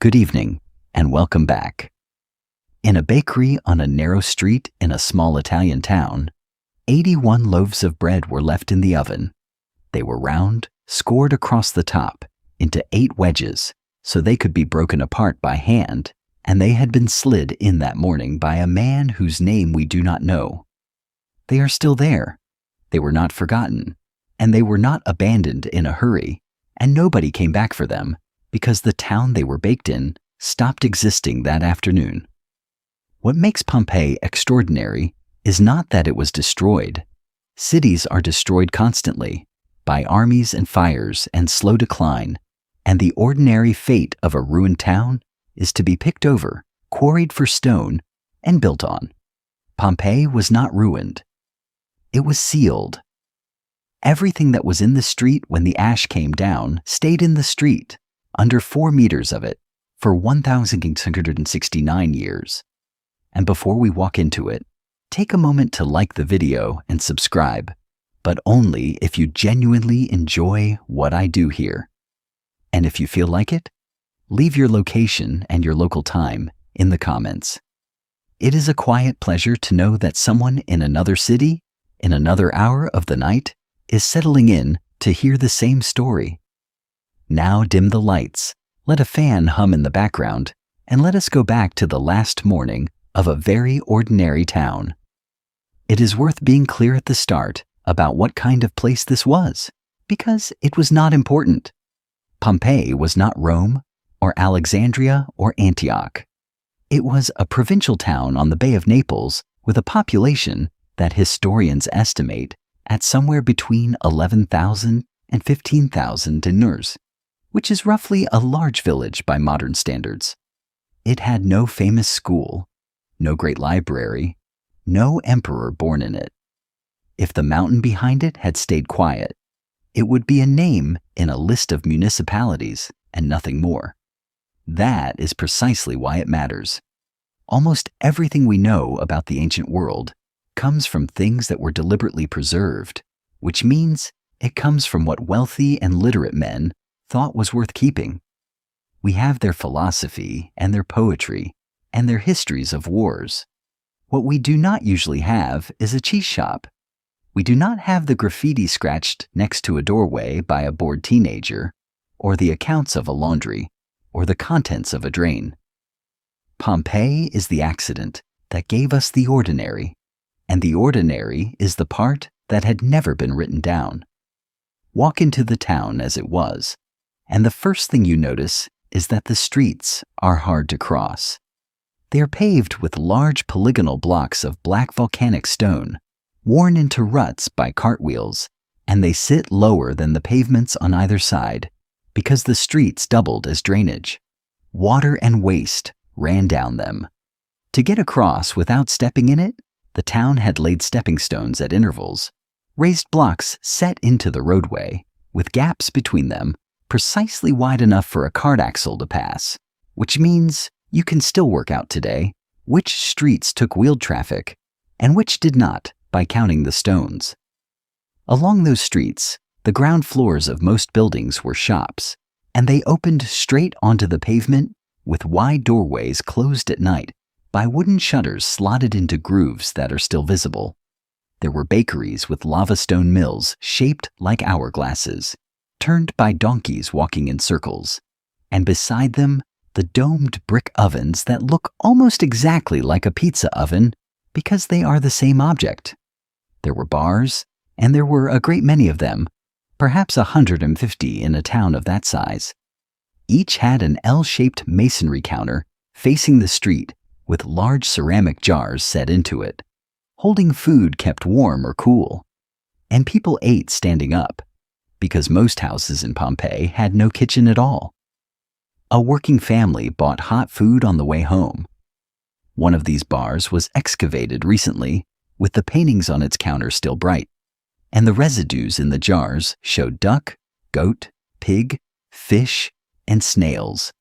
Good evening, and welcome back. In a bakery on a narrow street in a small Italian town, 81 loaves of bread were left in the oven. They were round, scored across the top, into 8 wedges, so they could be broken apart by hand, and they had been slid in that morning by a man whose name we do not know. They are still there. They were not forgotten, and they were not abandoned in a hurry, and nobody came back for them, because the town they were baked in stopped existing that afternoon. What makes Pompeii extraordinary is not that it was destroyed. Cities are destroyed constantly, by armies and fires and slow decline, and the ordinary fate of a ruined town is to be picked over, quarried for stone, and built on. Pompeii was not ruined. It was sealed. Everything that was in the street when the ash came down stayed in the street, under 4 meters of it, for 1,669 years. And before we walk into it, take a moment to like the video and subscribe, but only if you genuinely enjoy what I do here. And if you feel like it, leave your location and your local time in the comments. It is a quiet pleasure to know that someone in another city, in another hour of the night, is settling in to hear the same story. Now dim the lights, let a fan hum in the background, and let us go back to the last morning of a very ordinary town. It is worth being clear at the start about what kind of place this was, because it was not important. Pompeii was not Rome, or Alexandria, or Antioch. It was a provincial town on the Bay of Naples with a population that historians estimate at somewhere between 11,000 and 15,000 dinars, which is roughly a large village by modern standards. It had no famous school, no great library, no emperor born in it. If the mountain behind it had stayed quiet, it would be a name in a list of municipalities and nothing more. That is precisely why it matters. Almost everything we know about the ancient world comes from things that were deliberately preserved, which means it comes from what wealthy and literate men thought was worth keeping. We have their philosophy and their poetry and their histories of wars. What we do not usually have is a cheese shop. We do not have the graffiti scratched next to a doorway by a bored teenager, or the accounts of a laundry, or the contents of a drain. Pompeii is the accident that gave us the ordinary, and the ordinary is the part that had never been written down. Walk into the town as it was, and the first thing you notice is that the streets are hard to cross. They are paved with large polygonal blocks of black volcanic stone, worn into ruts by cartwheels, and they sit lower than the pavements on either side because the streets doubled as drainage. Water and waste ran down them. To get across without stepping in it, the town had laid stepping stones at intervals, raised blocks set into the roadway, with gaps between them precisely wide enough for a cart axle to pass, which means you can still work out today which streets took wheeled traffic and which did not by counting the stones. Along those streets, the ground floors of most buildings were shops, and they opened straight onto the pavement with wide doorways closed at night by wooden shutters slotted into grooves that are still visible. There were bakeries with lava stone mills shaped like hourglasses, turned by donkeys walking in circles, and beside them the domed brick ovens that look almost exactly like a pizza oven because they are the same object. There were bars, and there were a great many of them, perhaps 150 in a town of that size. Each had an L-shaped masonry counter facing the street with large ceramic jars set into it, holding food kept warm or cool. And people ate standing up, because most houses in Pompeii had no kitchen at all. A working family bought hot food on the way home. One of these bars was excavated recently, with the paintings on its counter still bright, and the residues in the jars showed duck, goat, pig, fish, and snails.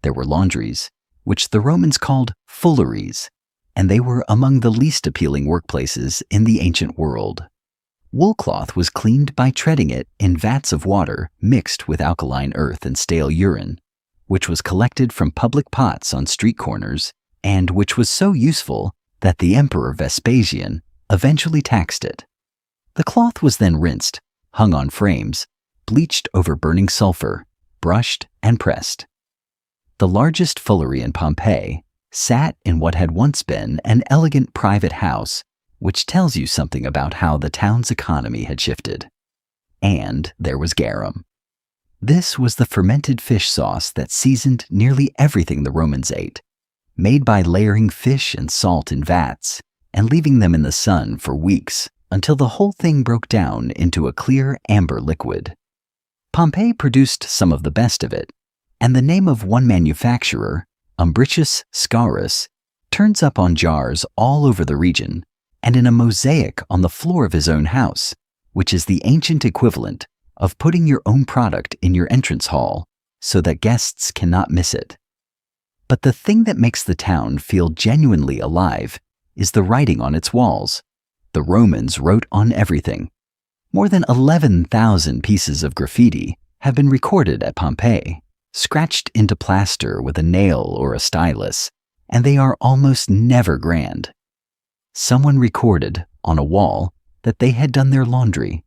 There were laundries, which the Romans called fulleries, and they were among the least appealing workplaces in the ancient world. Wool cloth was cleaned by treading it in vats of water mixed with alkaline earth and stale urine, which was collected from public pots on street corners and which was so useful that the Emperor Vespasian eventually taxed it. The cloth was then rinsed, hung on frames, bleached over burning sulfur, brushed and pressed. The largest fullery in Pompeii sat in what had once been an elegant private house, which tells you something about how the town's economy had shifted. And there was garum. This was the fermented fish sauce that seasoned nearly everything the Romans ate, made by layering fish and salt in vats and leaving them in the sun for weeks until the whole thing broke down into a clear amber liquid. Pompeii produced some of the best of it, and the name of one manufacturer, Umbricius Scaurus, turns up on jars all over the region and in a mosaic on the floor of his own house, which is the ancient equivalent of putting your own product in your entrance hall so that guests cannot miss it. But the thing that makes the town feel genuinely alive is the writing on its walls. The Romans wrote on everything. More than 11,000 pieces of graffiti have been recorded at Pompeii, scratched into plaster with a nail or a stylus, and they are almost never grand. Someone recorded on a wall that they had done their laundry.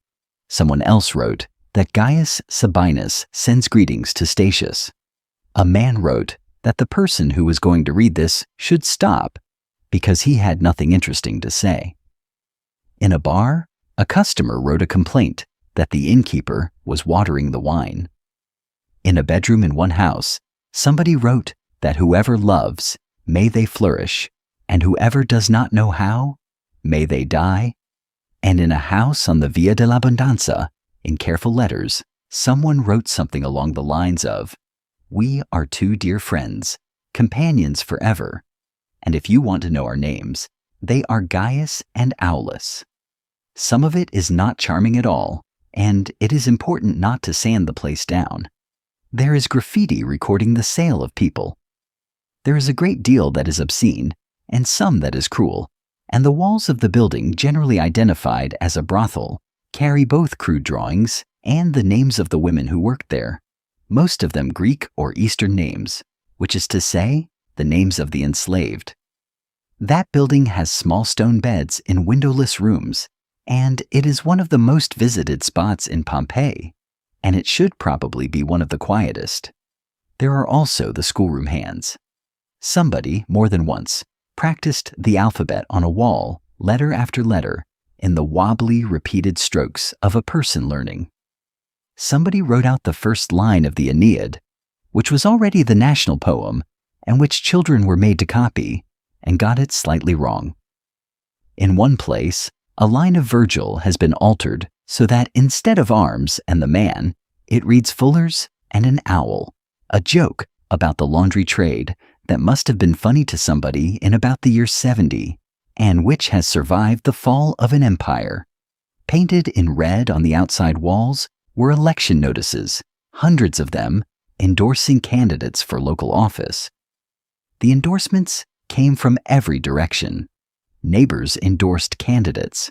Someone else wrote that Gaius Sabinus sends greetings to Statius. A man wrote that the person who was going to read this should stop because he had nothing interesting to say. In a bar, a customer wrote a complaint that the innkeeper was watering the wine. In a bedroom in one house, somebody wrote that whoever loves, may they flourish, and whoever does not know how, may they die. And in a house on the Via dell'Abbondanza, in careful letters, someone wrote something along the lines of, "We are two dear friends, companions forever, and if you want to know our names, they are Gaius and Aulus." Some of it is not charming at all, and it is important not to sand the place down. There is graffiti recording the sale of people. There is a great deal that is obscene, and some that is cruel, and the walls of the building, generally identified as a brothel, carry both crude drawings and the names of the women who worked there, most of them Greek or Eastern names, which is to say, the names of the enslaved. That building has small stone beds in windowless rooms, and it is one of the most visited spots in Pompeii, and it should probably be one of the quietest. There are also the schoolroom hands. Somebody, more than once, practiced the alphabet on a wall, letter after letter, in the wobbly, repeated strokes of a person learning. Somebody wrote out the first line of the Aeneid, which was already the national poem, and which children were made to copy, and got it slightly wrong. In one place, a line of Virgil has been altered so that instead of arms and the man, it reads Fuller's and an owl, a joke about the laundry trade that must have been funny to somebody in about the year 70, and which has survived the fall of an empire. Painted in red on the outside walls were election notices, hundreds of them, endorsing candidates for local office. The endorsements came from every direction. Neighbors endorsed candidates.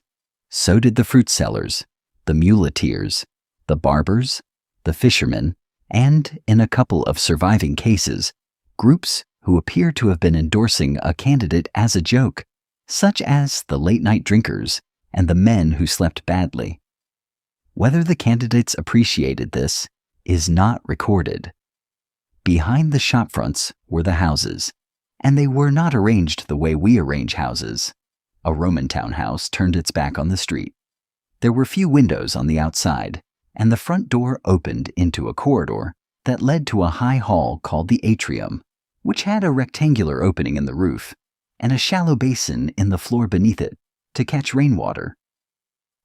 So did the fruit sellers, the muleteers, the barbers, the fishermen, and, in a couple of surviving cases, groups who appear to have been endorsing a candidate as a joke, such as the late-night drinkers and the men who slept badly. Whether the candidates appreciated this is not recorded. Behind the shopfronts were the houses, and they were not arranged the way we arrange houses. A Roman townhouse turned its back on the street. There were few windows on the outside, and the front door opened into a corridor that led to a high hall called the atrium, which had a rectangular opening in the roof and a shallow basin in the floor beneath it to catch rainwater.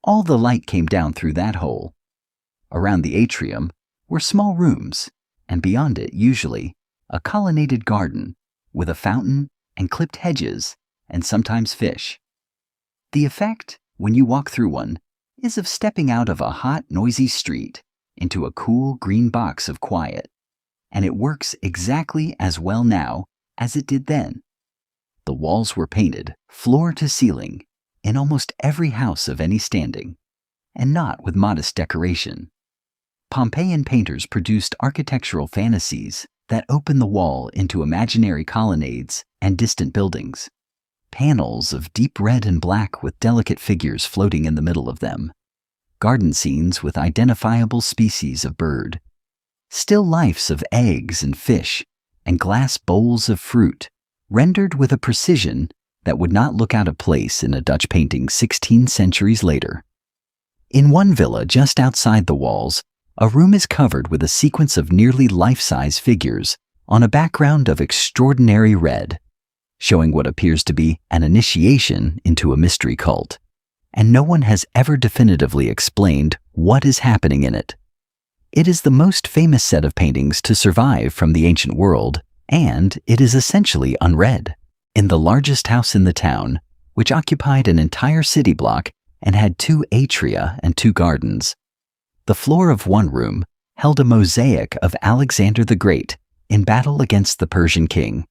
All the light came down through that hole. Around the atrium were small rooms, and beyond it, usually, a colonnaded garden with a fountain and clipped hedges and sometimes fish. The effect, when you walk through one, is of stepping out of a hot, noisy street into a cool green box of quiet, and it works exactly as well now as it did then. The walls were painted, floor to ceiling, in almost every house of any standing, and not with modest decoration. Pompeian painters produced architectural fantasies that open the wall into imaginary colonnades and distant buildings. Panels of deep red and black with delicate figures floating in the middle of them. Garden scenes with identifiable species of bird. Still lifes of eggs and fish, and glass bowls of fruit, rendered with a precision that would not look out of place in a Dutch painting 16 centuries later. In one villa just outside the walls, a room is covered with a sequence of nearly life-size figures on a background of extraordinary red, showing what appears to be an initiation into a mystery cult, and no one has ever definitively explained what is happening in it. It is the most famous set of paintings to survive from the ancient world, and it is essentially unread. In the largest house in the town, which occupied an entire city block and had 2 atria and 2 gardens, the floor of one room held a mosaic of Alexander the Great in battle against the Persian king,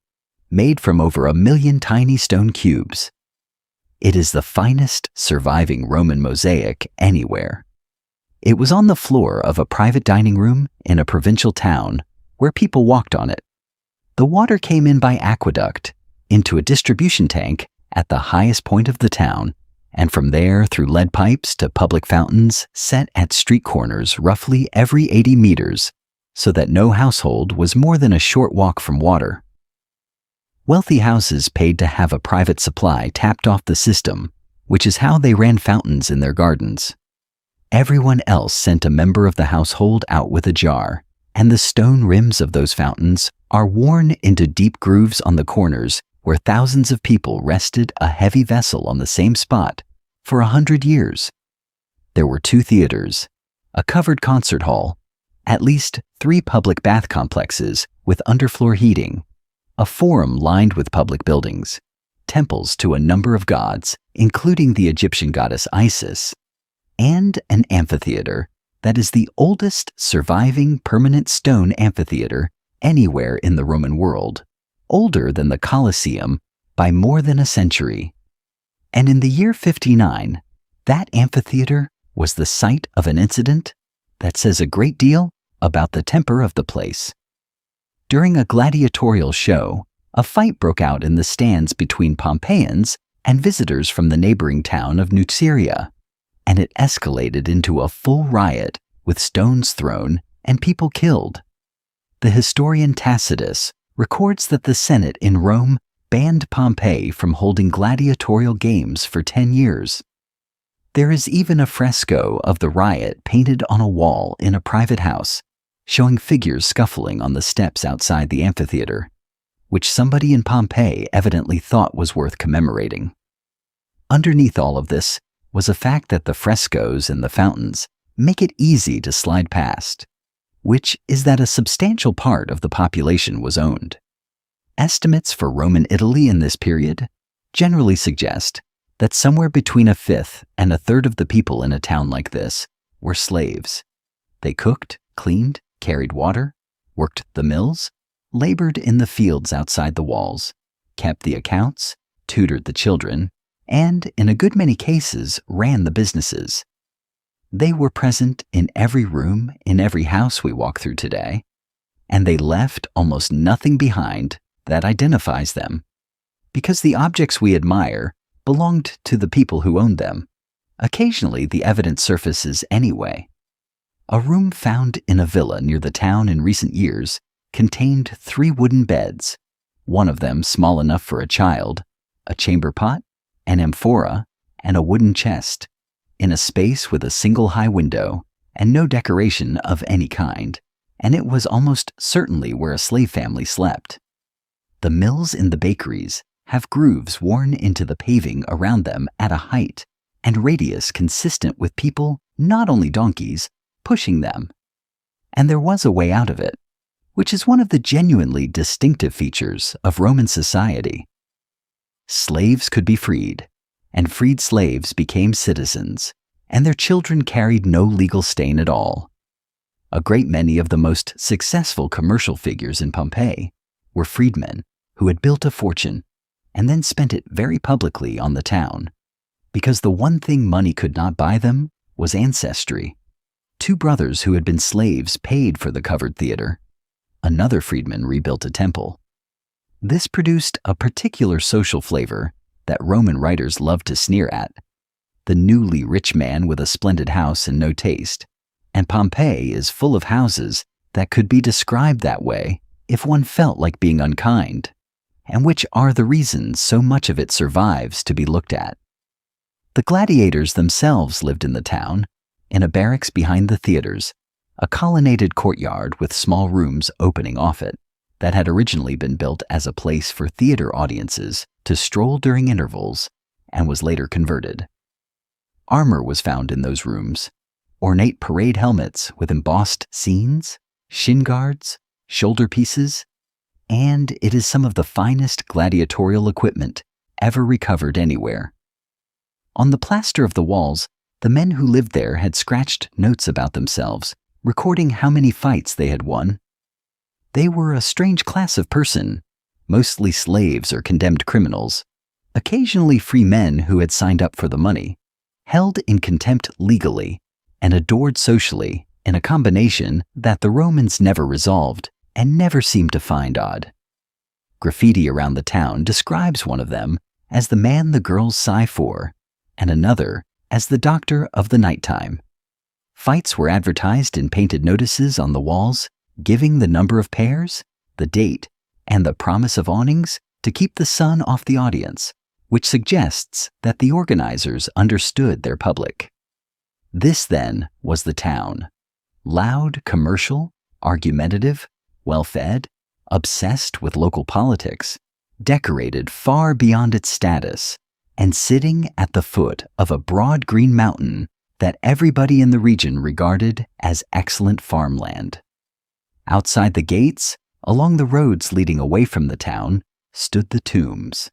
made from over 1 million tiny stone cubes. It is the finest surviving Roman mosaic anywhere. It was on the floor of a private dining room in a provincial town where people walked on it. The water came in by aqueduct into a distribution tank at the highest point of the town, and from there through lead pipes to public fountains set at street corners roughly every 80 meters, so that no household was more than a short walk from water. Wealthy houses paid to have a private supply tapped off the system, which is how they ran fountains in their gardens. Everyone else sent a member of the household out with a jar, and the stone rims of those fountains are worn into deep grooves on the corners where thousands of people rested a heavy vessel on the same spot for 100 years. There were 2 theaters, a covered concert hall, at least 3 public bath complexes with underfloor heating, a forum lined with public buildings, temples to a number of gods, including the Egyptian goddess Isis, and an amphitheater that is the oldest surviving permanent stone amphitheater anywhere in the Roman world, older than the Colosseum by more than a century. And in the year 59, that amphitheater was the site of an incident that says a great deal about the temper of the place. During a gladiatorial show, a fight broke out in the stands between Pompeians and visitors from the neighboring town of Nuceria, and it escalated into a full riot with stones thrown and people killed. The historian Tacitus records that the Senate in Rome banned Pompey from holding gladiatorial games for 10 years. There is even a fresco of the riot painted on a wall in a private house, showing figures scuffling on the steps outside the amphitheater, which somebody in Pompeii evidently thought was worth commemorating. Underneath all of this was a fact that the frescoes and the fountains make it easy to slide past, which is that a substantial part of the population was owned. Estimates for Roman Italy in this period generally suggest that somewhere between 1/5 and 1/3 of the people in a town like this were slaves. They cooked, cleaned, carried water, worked the mills, labored in the fields outside the walls, kept the accounts, tutored the children, and in a good many cases ran the businesses. They were present in every room, in every house we walk through today, and they left almost nothing behind that identifies them, because the objects we admire belonged to the people who owned them. Occasionally, the evidence surfaces anyway. A room found in a villa near the town in recent years contained 3 wooden beds, one of them small enough for a child, a chamber pot, an amphora, and a wooden chest, in a space with a single high window and no decoration of any kind, and it was almost certainly where a slave family slept. The mills in the bakeries have grooves worn into the paving around them at a height and radius consistent with people, not only donkeys, pushing them. And there was a way out of it, which is one of the genuinely distinctive features of Roman society. Slaves could be freed, and freed slaves became citizens, and their children carried no legal stain at all. A great many of the most successful commercial figures in Pompeii were freedmen who had built a fortune and then spent it very publicly on the town, because the one thing money could not buy them was ancestry. 2 brothers who had been slaves paid for the covered theater. another freedman rebuilt a temple. This produced a particular social flavor that Roman writers loved to sneer at: the newly rich man with a splendid house and no taste. And Pompeii is full of houses that could be described that way if one felt like being unkind, and which are the reasons so much of it survives to be looked at. The gladiators themselves lived in the town, in a barracks behind the theaters, a colonnaded courtyard with small rooms opening off it, that had originally been built as a place for theater audiences to stroll during intervals and was later converted. Armor was found in those rooms, ornate parade helmets with embossed scenes, shin guards, shoulder pieces, and it is some of the finest gladiatorial equipment ever recovered anywhere. On the plaster of the walls, the men who lived there had scratched notes about themselves, recording how many fights they had won. They were a strange class of person, mostly slaves or condemned criminals, occasionally free men who had signed up for the money, held in contempt legally, and adored socially in a combination that the Romans never resolved and never seemed to find odd. Graffiti around the town describes one of them as the man the girls sigh for, and another as the doctor of the nighttime. Fights were advertised in painted notices on the walls, giving the number of pairs, the date, and the promise of awnings to keep the sun off the audience, which suggests that the organizers understood their public. This, then, was the town. Loud, commercial, argumentative, well-fed, obsessed with local politics, decorated far beyond its status, and sitting at the foot of a broad green mountain that everybody in the region regarded as excellent farmland. Outside the gates, along the roads leading away from the town, stood the tombs.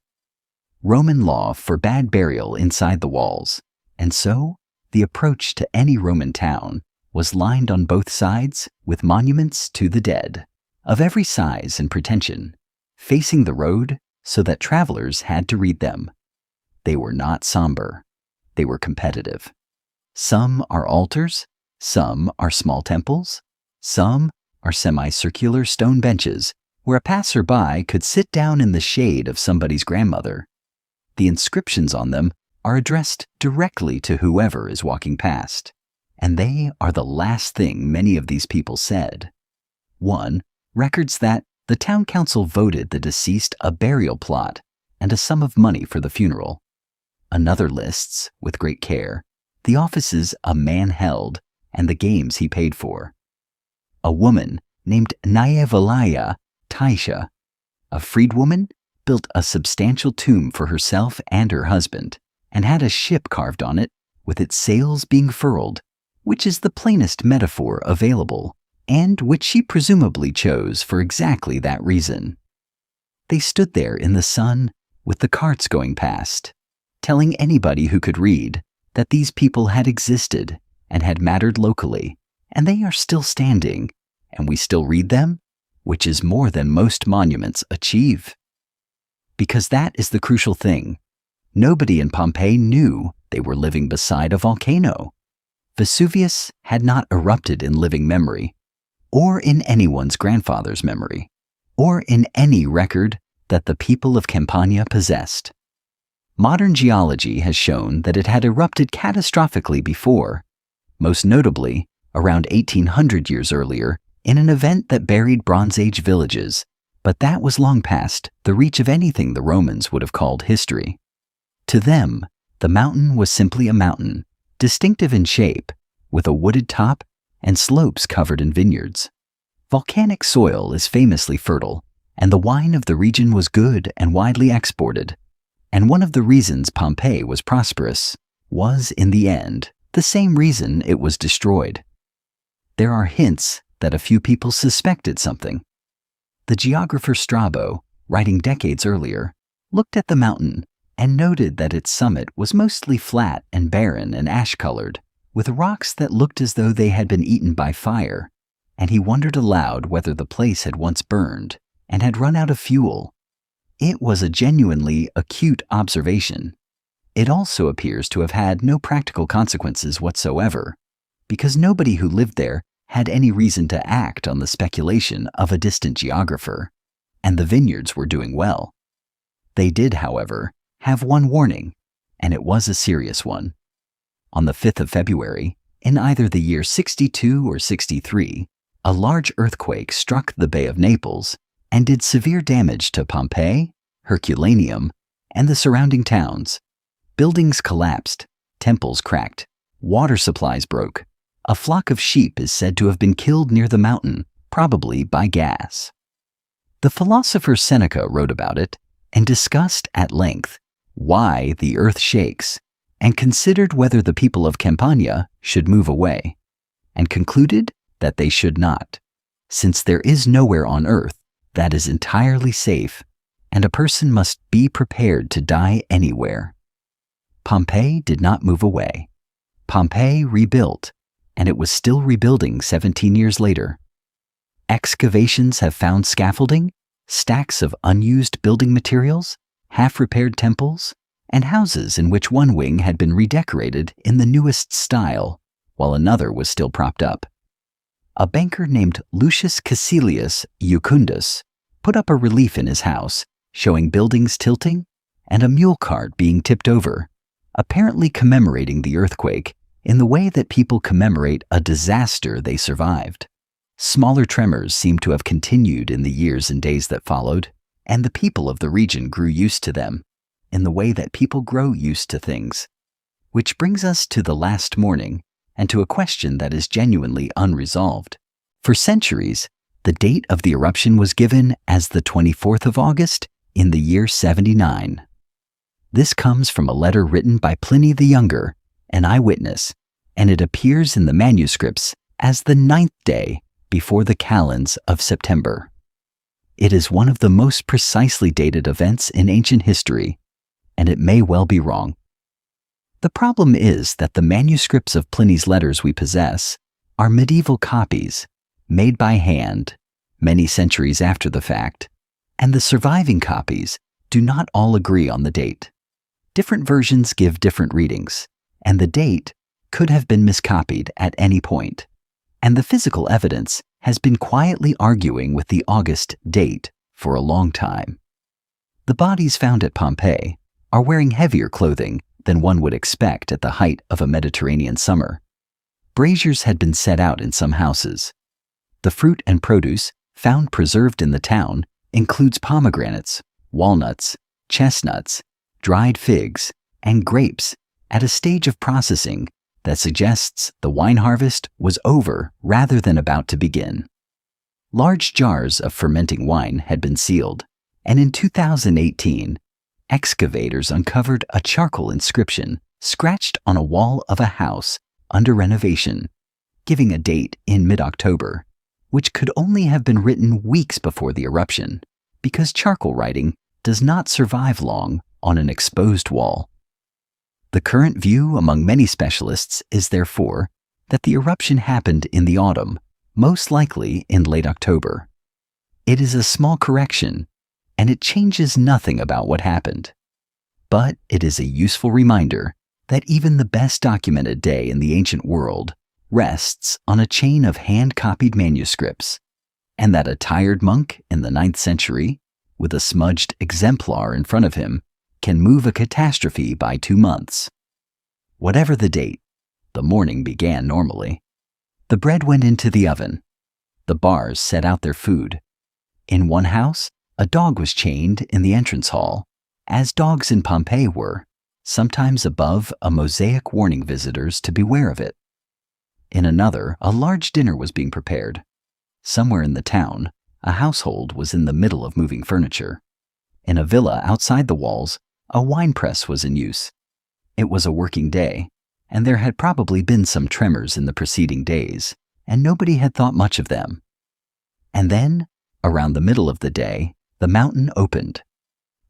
Roman law forbade burial inside the walls, and so the approach to any Roman town was lined on both sides with monuments to the dead, of every size and pretension, facing the road so that travelers had to read them. They were not somber. They were competitive. Some are altars, some are small temples, some are semicircular stone benches where a passerby could sit down in the shade of somebody's grandmother. The inscriptions on them are addressed directly to whoever is walking past, and they are the last thing many of these people said. One records that the town council voted the deceased a burial plot and a sum of money for the funeral. Another lists, with great care, the offices a man held and the games he paid for. A woman named Neavalaya Taisha, a freedwoman, built a substantial tomb for herself and her husband, and had a ship carved on it with its sails being furled, which is the plainest metaphor available, and which she presumably chose for exactly that reason. They stood there in the sun with the carts going past, telling anybody who could read that these people had existed and had mattered locally, and they are still standing, and we still read them, which is more than most monuments achieve. Because that is the crucial thing. Nobody in Pompeii knew they were living beside a volcano. Vesuvius had not erupted in living memory, or in anyone's grandfather's memory, or in any record that the people of Campania possessed. Modern geology has shown that it had erupted catastrophically before, most notably around 1800 years earlier in an event that buried Bronze Age villages, but that was long past the reach of anything the Romans would have called history. To them, the mountain was simply a mountain, distinctive in shape, with a wooded top and slopes covered in vineyards. Volcanic soil is famously fertile, and the wine of the region was good and widely exported. And one of the reasons Pompeii was prosperous was, in the end, the same reason it was destroyed. There are hints that a few people suspected something. The geographer Strabo, writing decades earlier, looked at the mountain and noted that its summit was mostly flat and barren and ash-colored, with rocks that looked as though they had been eaten by fire, and he wondered aloud whether the place had once burned and had run out of fuel. It was a genuinely acute observation. It also appears to have had no practical consequences whatsoever, because nobody who lived there had any reason to act on the speculation of a distant geographer, and the vineyards were doing well. They did, however, have one warning, and it was a serious one. On the 5th of February, in either the year 62 or 63, a large earthquake struck the Bay of Naples and did severe damage to Pompeii, Herculaneum, and the surrounding towns. Buildings collapsed, temples cracked, water supplies broke. A flock of sheep is said to have been killed near the mountain, probably by gas. The philosopher Seneca wrote about it and discussed at length why the earth shakes, and considered whether the people of Campania should move away, and concluded that they should not, since there is nowhere on earth that is entirely safe, and a person must be prepared to die anywhere. Pompeii did not move away. Pompeii rebuilt, and it was still rebuilding 17 years later. Excavations have found scaffolding, stacks of unused building materials, half-repaired temples, and houses in which one wing had been redecorated in the newest style, while another was still propped up. A banker named Lucius Caecilius Jucundus put up a relief in his house showing buildings tilting and a mule cart being tipped over, apparently commemorating the earthquake in the way that people commemorate a disaster they survived. Smaller tremors seem to have continued in the years and days that followed, and the people of the region grew used to them, in the way that people grow used to things. Which brings us to the last morning, and to a question that is genuinely unresolved. For centuries, the date of the eruption was given as the 24th of August in the year 79. This comes from a letter written by Pliny the Younger, an eyewitness, and it appears in the manuscripts as the 9th day before the calends of September. It is one of the most precisely dated events in ancient history, and it may well be wrong. The problem is that the manuscripts of Pliny's letters we possess are medieval copies, made by hand, many centuries after the fact, and the surviving copies do not all agree on the date. Different versions give different readings, and the date could have been miscopied at any point, and the physical evidence has been quietly arguing with the August date for a long time. The bodies found at Pompeii are wearing heavier clothing than one would expect at the height of a Mediterranean summer. Braziers had been set out in some houses. The fruit and produce found preserved in the town includes pomegranates, walnuts, chestnuts, dried figs, and grapes at a stage of processing that suggests the wine harvest was over rather than about to begin. Large jars of fermenting wine had been sealed, and in 2018, excavators uncovered a charcoal inscription scratched on a wall of a house under renovation, giving a date in mid-October, which could only have been written weeks before the eruption, because charcoal writing does not survive long on an exposed wall. The current view among many specialists is therefore that the eruption happened in the autumn, most likely in late October. It is a small correction, and it changes nothing about what happened. But it is a useful reminder that even the best documented day in the ancient world rests on a chain of hand-copied manuscripts, and that a tired monk in the 9th century, with a smudged exemplar in front of him, can move a catastrophe by 2 months. Whatever the date, the morning began normally. The bread went into the oven. The bars set out their food. In one house, a dog was chained in the entrance hall, as dogs in Pompeii were, sometimes above a mosaic warning visitors to beware of it. In another, a large dinner was being prepared. Somewhere in the town, a household was in the middle of moving furniture. In a villa outside the walls, a wine press was in use. It was a working day, and there had probably been some tremors in the preceding days, and nobody had thought much of them. And then, around the middle of the day, the mountain opened.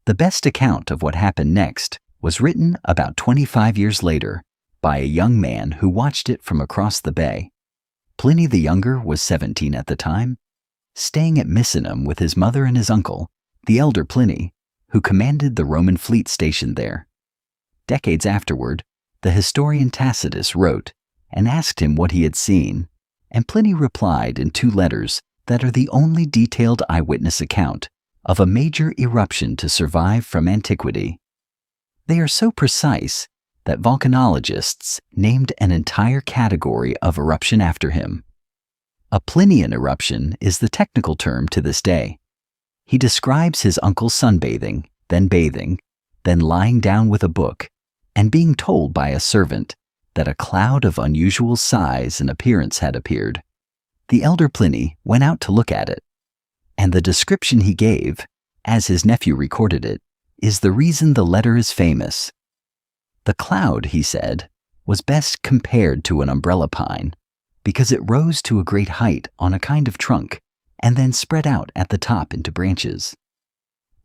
The best account of what happened next was written about 25 years later by a young man who watched it from across the bay. Pliny the Younger was 17 at the time, staying at Misenum with his mother and his uncle, the elder Pliny, who commanded the Roman fleet stationed there. Decades afterward, the historian Tacitus wrote and asked him what he had seen, and Pliny replied in 2 letters that are the only detailed eyewitness account of a major eruption to survive from antiquity. They are so precise that volcanologists named an entire category of eruption after him. A Plinian eruption is the technical term to this day. He describes his uncle sunbathing, then lying down with a book, and being told by a servant that a cloud of unusual size and appearance had appeared. The elder Pliny went out to look at it, and the description he gave, as his nephew recorded it, is the reason the letter is famous. The cloud, he said, was best compared to an umbrella pine because it rose to a great height on a kind of trunk and then spread out at the top into branches.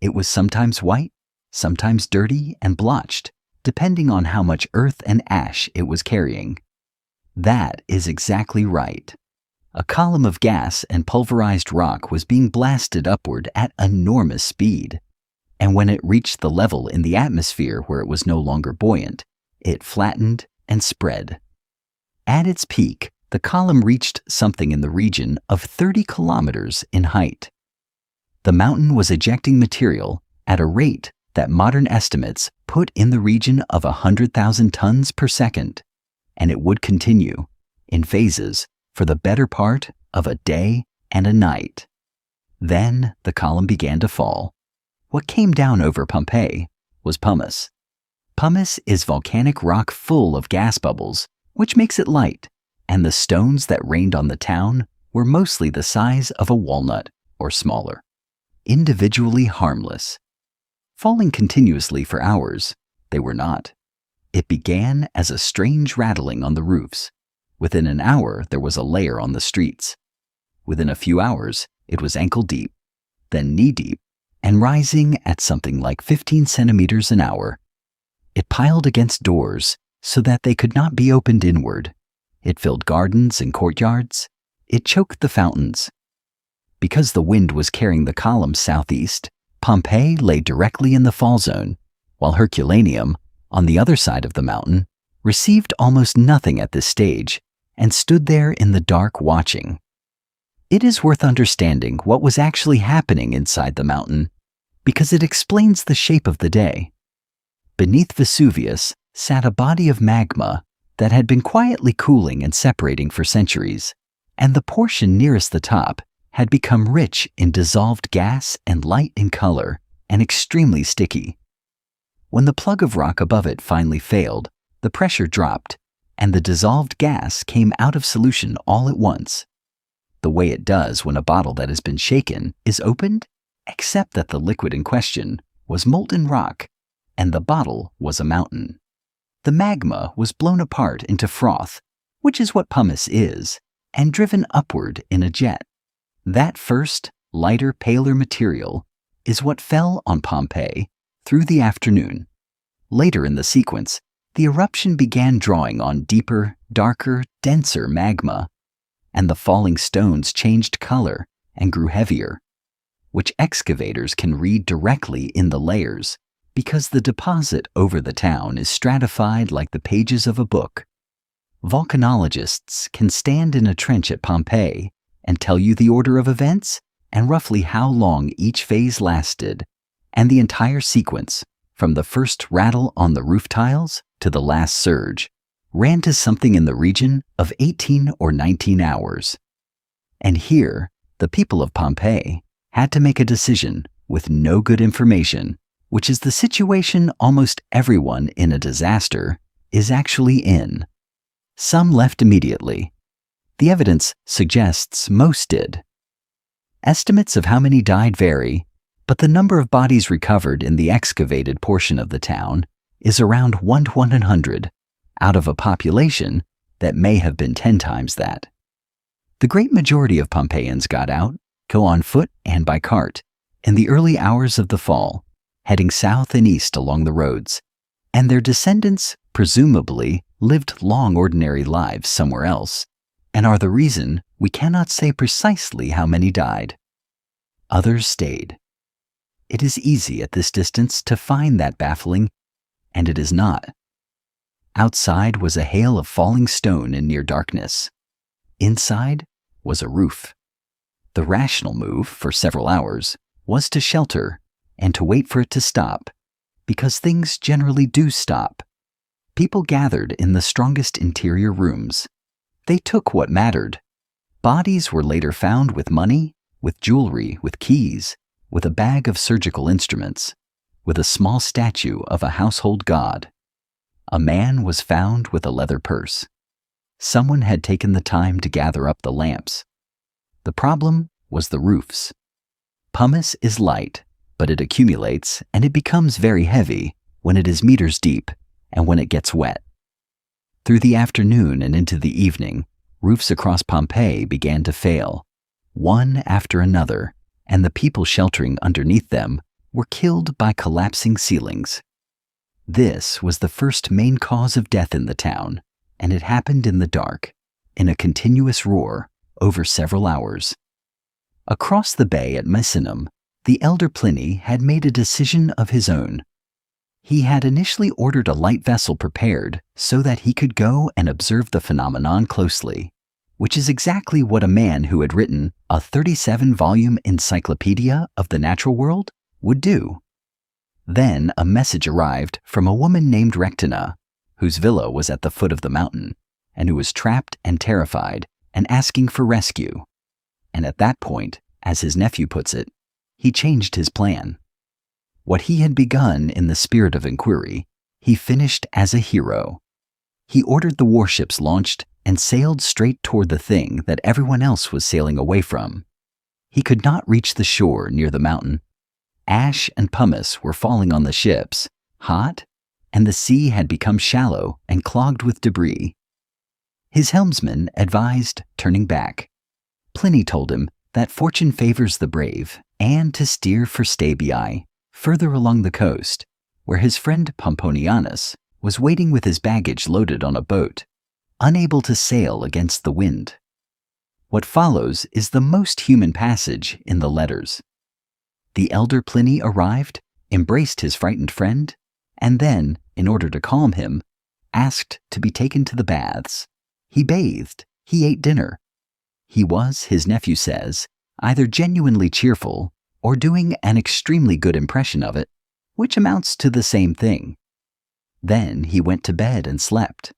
It was sometimes white, sometimes dirty and blotched, depending on how much earth and ash it was carrying. That is exactly right. A column of gas and pulverized rock was being blasted upward at enormous speed, and when it reached the level in the atmosphere where it was no longer buoyant, it flattened and spread. At its peak, the column reached something in the region of 30 kilometers in height. The mountain was ejecting material at a rate that modern estimates put in the region of 100,000 tons per second, and it would continue, in phases, for the better part of a day and a night. Then the column began to fall. What came down over Pompeii was pumice. Pumice is volcanic rock full of gas bubbles, which makes it light, and the stones that rained on the town were mostly the size of a walnut or smaller, individually harmless. Falling continuously for hours, they were not. It began as a strange rattling on the roofs. Within an hour, there was a layer on the streets. Within a few hours, it was ankle-deep, then knee-deep, and rising at something like 15 centimeters an hour. It piled against doors so that they could not be opened inward. It filled gardens and courtyards. It choked the fountains. Because the wind was carrying the column southeast, Pompeii lay directly in the fall zone, while Herculaneum, on the other side of the mountain, received almost nothing at this stage and stood there in the dark watching. It is worth understanding what was actually happening inside the mountain because it explains the shape of the day. Beneath Vesuvius sat a body of magma that had been quietly cooling and separating for centuries, and the portion nearest the top had become rich in dissolved gas and light in color and extremely sticky. When the plug of rock above it finally failed, the pressure dropped, and the dissolved gas came out of solution all at once. The way it does when a bottle that has been shaken is opened, except that the liquid in question was molten rock, and the bottle was a mountain. The magma was blown apart into froth, which is what pumice is, and driven upward in a jet. That first, lighter, paler material is what fell on Pompeii through the afternoon. Later in the sequence, the eruption began drawing on deeper, darker, denser magma, and the falling stones changed color and grew heavier, which excavators can read directly in the layers because the deposit over the town is stratified like the pages of a book. Volcanologists can stand in a trench at Pompeii and tell you the order of events and roughly how long each phase lasted, and the entire sequence, from the first rattle on the roof tiles to the last surge, ran to something in the region of 18 or 19 hours. And here, the people of Pompeii had to make a decision with no good information, which is the situation almost everyone in a disaster is actually in. Some left immediately. The evidence suggests most did. Estimates of how many died vary, but the number of bodies recovered in the excavated portion of the town is around 1 to 100, out of a population that may have been 10 times that. The great majority of Pompeians got out, go on foot and by cart, in the early hours of the fall, heading south and east along the roads, and their descendants presumably lived long ordinary lives somewhere else, and are the reason we cannot say precisely how many died. Others stayed. It is easy at this distance to find that baffling, and it is not. Outside was a hail of falling stone in near darkness. Inside was a roof. The rational move for several hours was to shelter and to wait for it to stop, because things generally do stop. People gathered in the strongest interior rooms. They took what mattered. Bodies were later found with money, with jewelry, with keys, with a bag of surgical instruments, with a small statue of a household god. A man was found with a leather purse. Someone had taken the time to gather up the lamps. The problem was the roofs. Pumice is light, but it accumulates and it becomes very heavy when it is meters deep and when it gets wet. Through the afternoon and into the evening, roofs across Pompeii began to fail, one after another, and the people sheltering underneath them were killed by collapsing ceilings. This was the first main cause of death in the town, and it happened in the dark, in a continuous roar, over several hours. Across the bay at Misenum, the elder Pliny had made a decision of his own. He had initially ordered a light vessel prepared so that he could go and observe the phenomenon closely, which is exactly what a man who had written a 37-volume encyclopedia of the natural world would do. Then a message arrived from a woman named Rectina, whose villa was at the foot of the mountain, and who was trapped and terrified and asking for rescue. And at that point, as his nephew puts it, he changed his plan. What he had begun in the spirit of inquiry, he finished as a hero. He ordered the warships launched and sailed straight toward the thing that everyone else was sailing away from. He could not reach the shore near the mountain. Ash and pumice were falling on the ships, hot, and the sea had become shallow and clogged with debris. His helmsman advised turning back. Pliny told him that fortune favors the brave and to steer for Stabiae, further along the coast, where his friend Pomponianus was waiting with his baggage loaded on a boat, unable to sail against the wind. What follows is the most human passage in the letters. The elder Pliny arrived, embraced his frightened friend, and then, in order to calm him, asked to be taken to the baths. He bathed, he ate dinner. He was, his nephew says, either genuinely cheerful or doing an extremely good impression of it, which amounts to the same thing. Then he went to bed and slept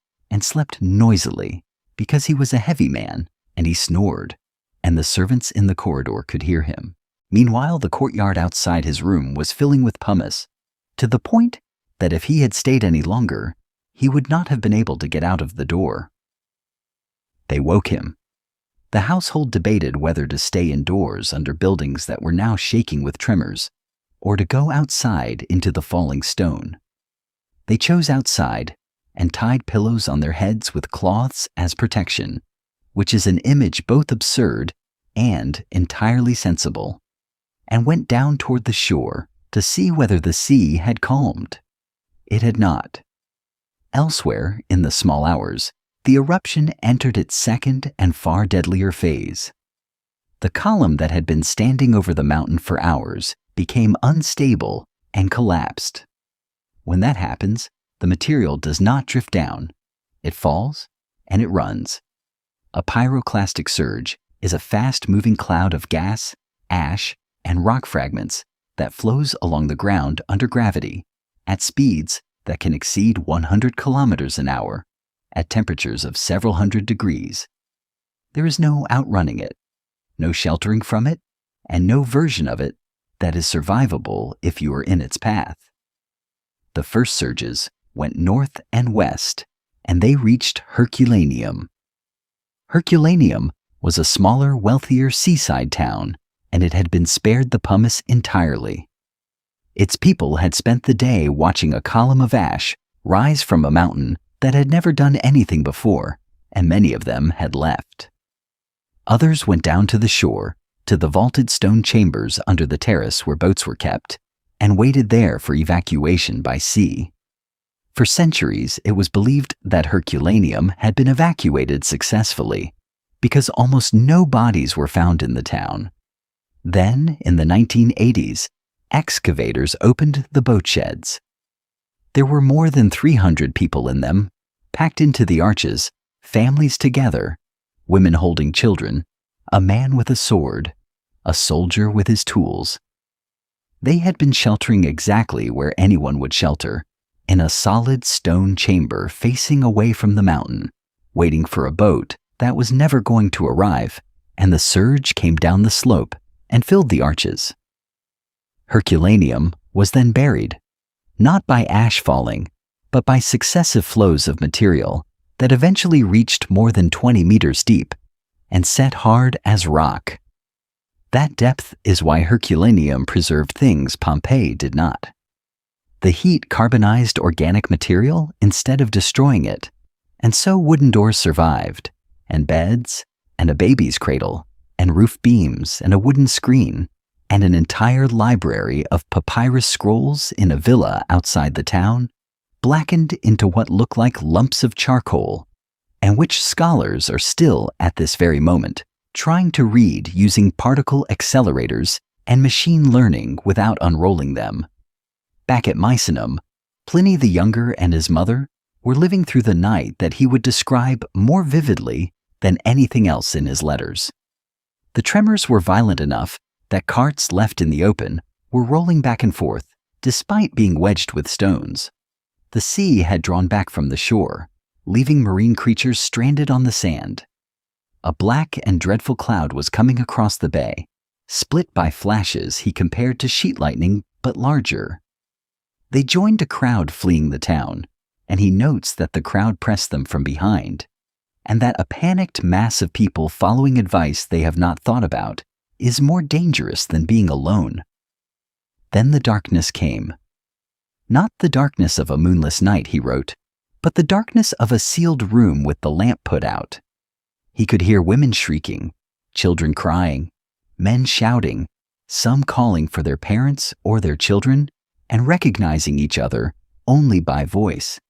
noisily, because he was a heavy man, and he snored, and the servants in the corridor could hear him. Meanwhile, the courtyard outside his room was filling with pumice, to the point that if he had stayed any longer, he would not have been able to get out of the door. They woke him. The household debated whether to stay indoors under buildings that were now shaking with tremors, or to go outside into the falling stone. They chose outside and tied pillows on their heads with cloths as protection, which is an image both absurd and entirely sensible, and went down toward the shore to see whether the sea had calmed. It had not. Elsewhere, in the small hours, the eruption entered its second and far deadlier phase. The column that had been standing over the mountain for hours became unstable and collapsed. When that happens, the material does not drift down. It falls and it runs. A pyroclastic surge is a fast-moving cloud of gas, ash, and rock fragments that flows along the ground under gravity at speeds that can exceed 100 kilometers an hour at temperatures of several hundred degrees. There is no outrunning it, no sheltering from it, and no version of it that is survivable if you are in its path. The first surges went north and west, and they reached Herculaneum. Herculaneum was a smaller, wealthier seaside town, and it had been spared the pumice entirely. Its people had spent the day watching a column of ash rise from a mountain that had never done anything before, and many of them had left. Others went down to the shore, to the vaulted stone chambers under the terrace where boats were kept, and waited there for evacuation by sea. For centuries, it was believed that Herculaneum had been evacuated successfully, because almost no bodies were found in the town. Then, in the 1980s, excavators opened the boat sheds. There were more than 300 people in them, packed into the arches, families together, women holding children, a man with a sword, a soldier with his tools. They had been sheltering exactly where anyone would shelter, in a solid stone chamber facing away from the mountain, waiting for a boat that was never going to arrive, and the surge came down the slope and filled the arches. Herculaneum was then buried, not by ash falling, but by successive flows of material that eventually reached more than 20 meters deep and set hard as rock. That depth is why Herculaneum preserved things Pompeii did not. The heat carbonized organic material instead of destroying it, and so wooden doors survived, and beds, and a baby's cradle, and roof beams, and a wooden screen, and an entire library of papyrus scrolls in a villa outside the town, blackened into what look like lumps of charcoal, and which scholars are still, at this very moment, trying to read using particle accelerators and machine learning without unrolling them. Back at Misenum, Pliny the Younger and his mother were living through the night that he would describe more vividly than anything else in his letters. The tremors were violent enough that carts left in the open were rolling back and forth, despite being wedged with stones. The sea had drawn back from the shore, leaving marine creatures stranded on the sand. A black and dreadful cloud was coming across the bay, split by flashes he compared to sheet lightning, but larger. They joined a crowd fleeing the town, and he notes that the crowd pressed them from behind, and that a panicked mass of people following advice they have not thought about is more dangerous than being alone. Then the darkness came. Not the darkness of a moonless night, he wrote, but the darkness of a sealed room with the lamp put out. He could hear women shrieking, children crying, men shouting, some calling for their parents or their children, and recognizing each other only by voice.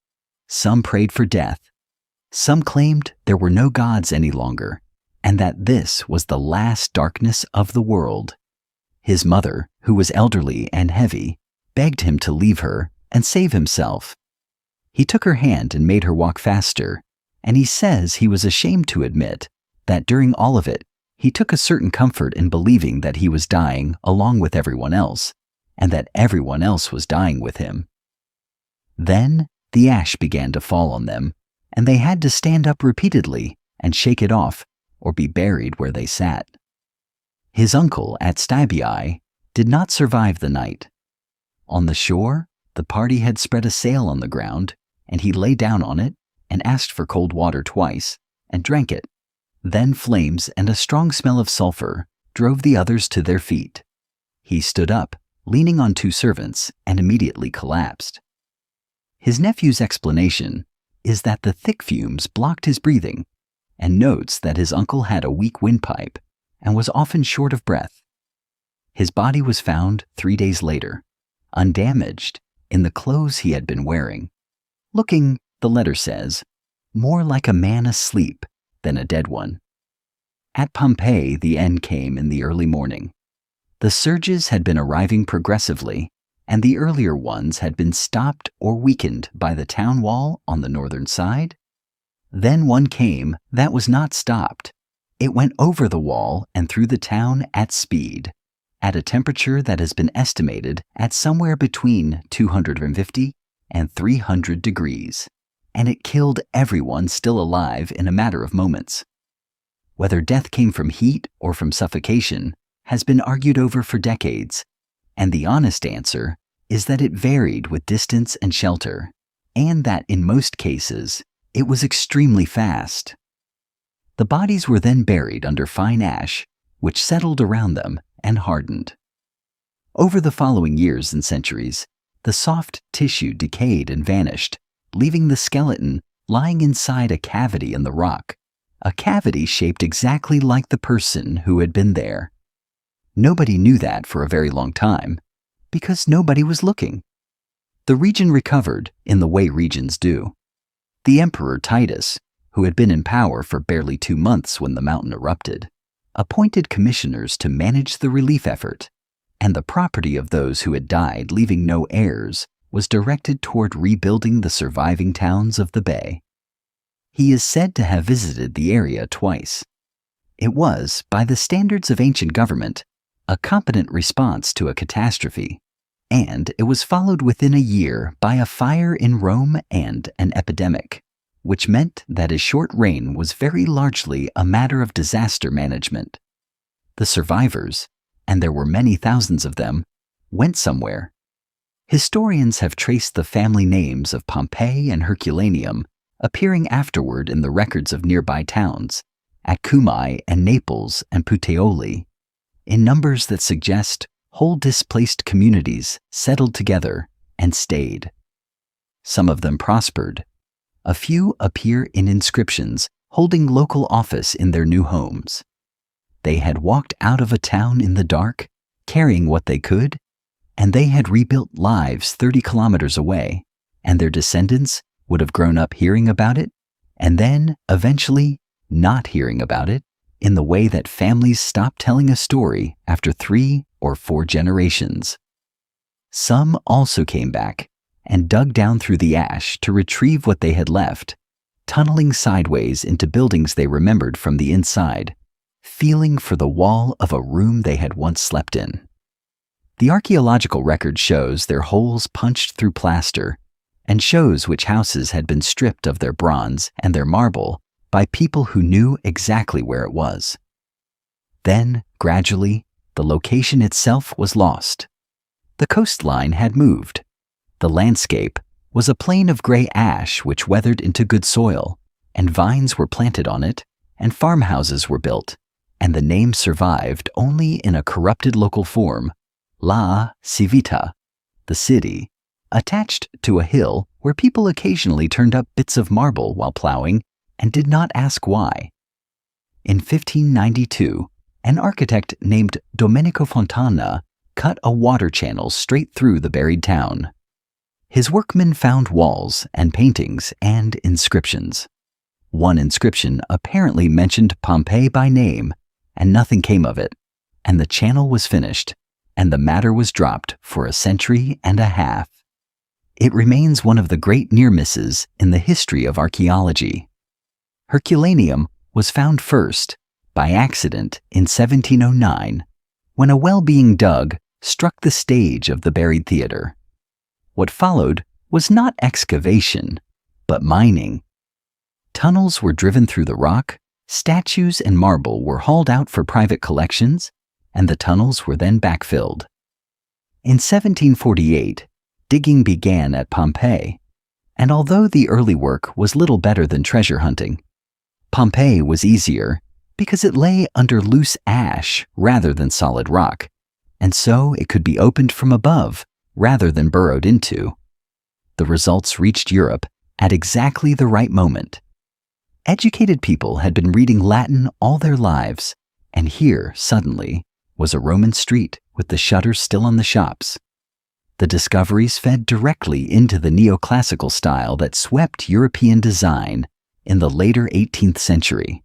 Some prayed for death. Some claimed there were no gods any longer, and that this was the last darkness of the world. His mother, who was elderly and heavy, begged him to leave her and save himself. He took her hand and made her walk faster, and he says he was ashamed to admit that during all of it, he took a certain comfort in believing that he was dying along with everyone else, and that everyone else was dying with him. Then the ash began to fall on them, and they had to stand up repeatedly and shake it off or be buried where they sat. His uncle at Stabii did not survive the night. On the shore, the party had spread a sail on the ground, and he lay down on it and asked for cold water twice, and drank it. Then flames and a strong smell of sulfur drove the others to their feet. He stood up, leaning on two servants, and immediately collapsed. His nephew's explanation is that the thick fumes blocked his breathing, and notes that his uncle had a weak windpipe and was often short of breath. His body was found 3 days later, undamaged, in the clothes he had been wearing, looking, the letter says, more like a man asleep than a dead one. At Pompeii, the end came in the early morning. The surges had been arriving progressively, and the earlier ones had been stopped or weakened by the town wall on the northern side. Then one came that was not stopped. It went over the wall and through the town at speed, at a temperature that has been estimated at somewhere between 250 and 300 degrees, and it killed everyone still alive in a matter of moments. Whether death came from heat or from suffocation has been argued over for decades, and the honest answer is that it varied with distance and shelter, and that in most cases it was extremely fast. The bodies were then buried under fine ash, which settled around them and hardened. Over the following years and centuries, the soft tissue decayed and vanished, leaving the skeleton lying inside a cavity in the rock, a cavity shaped exactly like the person who had been there. Nobody knew that for a very long time, because nobody was looking. The region recovered in the way regions do. The Emperor Titus, who had been in power for barely 2 months when the mountain erupted, appointed commissioners to manage the relief effort, and the property of those who had died leaving no heirs was directed toward rebuilding the surviving towns of the bay. He is said to have visited the area twice, It was, by the standards of ancient government, a competent response to a catastrophe, and it was followed within a year by a fire in Rome and an epidemic, which meant that his short reign was very largely a matter of disaster management. The survivors, and there were many thousands of them, went somewhere. Historians have traced the family names of Pompeii and Herculaneum appearing afterward in the records of nearby towns, at Cumae and Naples and Puteoli, in numbers that suggest whole displaced communities settled together and stayed. Some of them prospered. A few appear in inscriptions holding local office in their new homes. They had walked out of a town in the dark, carrying what they could, and they had rebuilt lives 30 kilometers away, and their descendants would have grown up hearing about it, and then, eventually, not hearing about it, in the way that families stop telling a story after 3 or 4 generations. Some also came back and dug down through the ash to retrieve what they had left, tunneling sideways into buildings they remembered from the inside, feeling for the wall of a room they had once slept in. The archaeological record shows their holes punched through plaster and shows which houses had been stripped of their bronze and their marble by people who knew exactly where it was. Then, gradually, the location itself was lost. The coastline had moved. The landscape was a plain of gray ash which weathered into good soil, and vines were planted on it, and farmhouses were built, and the name survived only in a corrupted local form, La Civita, the city, attached to a hill where people occasionally turned up bits of marble while plowing and did not ask why. In 1592, an architect named Domenico Fontana cut a water channel straight through the buried town. His workmen found walls and paintings and inscriptions. One inscription apparently mentioned Pompeii by name, and nothing came of it, and the channel was finished, and the matter was dropped for a century and a half. It remains one of the great near misses in the history of archaeology. Herculaneum was found first, by accident, in 1709, when a well being dug struck the stage of the buried theater. What followed was not excavation, but mining. Tunnels were driven through the rock, statues and marble were hauled out for private collections, and the tunnels were then backfilled. In 1748, digging began at Pompeii, and although the early work was little better than treasure hunting, Pompeii was easier because it lay under loose ash rather than solid rock, and so it could be opened from above rather than burrowed into. The results reached Europe at exactly the right moment. Educated people had been reading Latin all their lives, and here, suddenly, was a Roman street with the shutters still on the shops. The discoveries fed directly into the neoclassical style that swept European design in the later 18th century,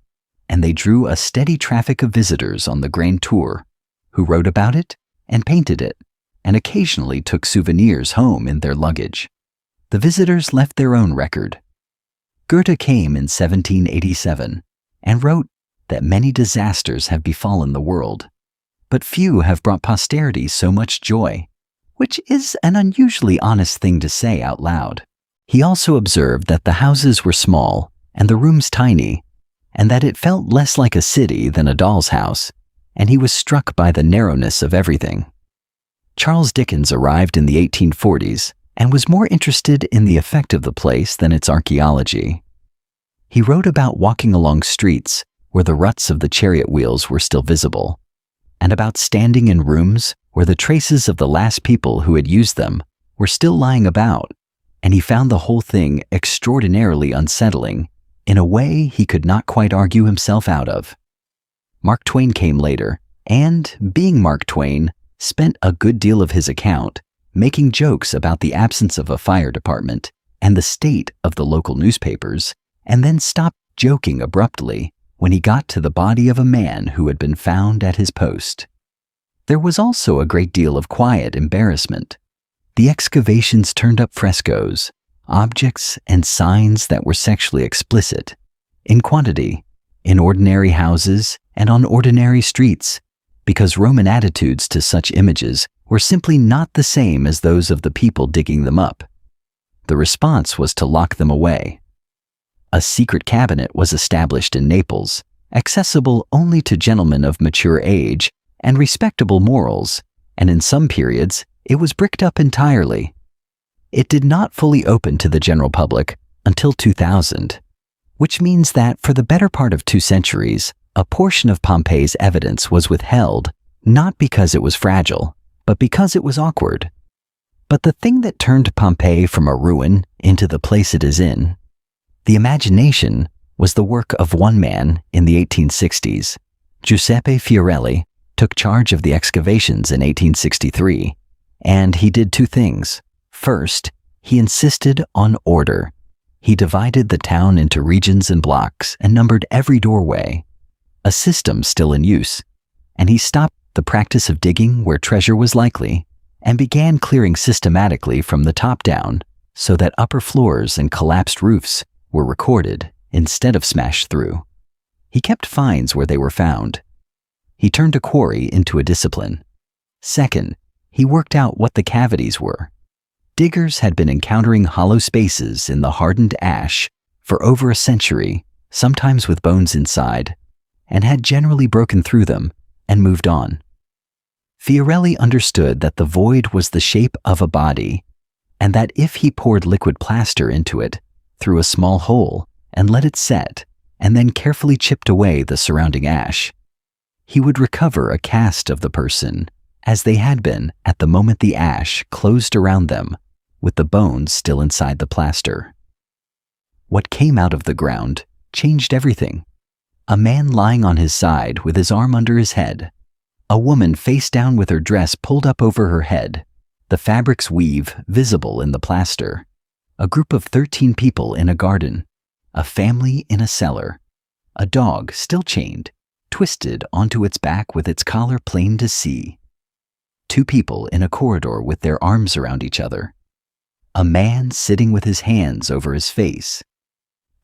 and they drew a steady traffic of visitors on the Grand Tour, who wrote about it and painted it, and occasionally took souvenirs home in their luggage. The visitors left their own record. Goethe came in 1787 and wrote that many disasters have befallen the world, but few have brought posterity so much joy, which is an unusually honest thing to say out loud. He also observed that the houses were small and the rooms tiny, and that it felt less like a city than a doll's house, and he was struck by the narrowness of everything. Charles Dickens arrived in the 1840s and was more interested in the effect of the place than its archaeology. He wrote about walking along streets where the ruts of the chariot wheels were still visible, and about standing in rooms where the traces of the last people who had used them were still lying about, and he found the whole thing extraordinarily unsettling in a way he could not quite argue himself out of. Mark Twain came later, and, being Mark Twain, spent a good deal of his account making jokes about the absence of a fire department and the state of the local newspapers, and then stopped joking abruptly when he got to the body of a man who had been found at his post. There was also a great deal of quiet embarrassment. The excavations turned up frescoes, objects and signs that were sexually explicit, in quantity, in ordinary houses and on ordinary streets, because Roman attitudes to such images were simply not the same as those of the people digging them up. The response was to lock them away. A secret cabinet was established in Naples, accessible only to gentlemen of mature age and respectable morals, and in some periods it was bricked up entirely. It did not fully open to the general public until 2000, which means that for the better part of 2 centuries, a portion of Pompeii's evidence was withheld, not because it was fragile, but because it was awkward. But the thing that turned Pompeii from a ruin into the place it is in, the imagination, was the work of one man in the 1860s. Giuseppe Fiorelli took charge of the excavations in 1863, and he did 2 things. First, he insisted on order. He divided the town into regions and blocks and numbered every doorway, a system still in use, and he stopped the practice of digging where treasure was likely and began clearing systematically from the top down so that upper floors and collapsed roofs were recorded instead of smashed through. He kept finds where they were found. He turned a quarry into a discipline. Second, he worked out what the cavities were. Diggers had been encountering hollow spaces in the hardened ash for over a century, sometimes with bones inside, and had generally broken through them and moved on. Fiorelli understood that the void was the shape of a body, and that if he poured liquid plaster into it through a small hole and let it set, and then carefully chipped away the surrounding ash, he would recover a cast of the person as they had been at the moment the ash closed around them, with the bones still inside the plaster. What came out of the ground changed everything. A man lying on his side with his arm under his head. A woman face down with her dress pulled up over her head, the fabric's weave visible in the plaster. A group of 13 people in a garden. A family in a cellar. A dog still chained, twisted onto its back with its collar plain to see. 2 people in a corridor with their arms around each other. A man sitting with his hands over his face.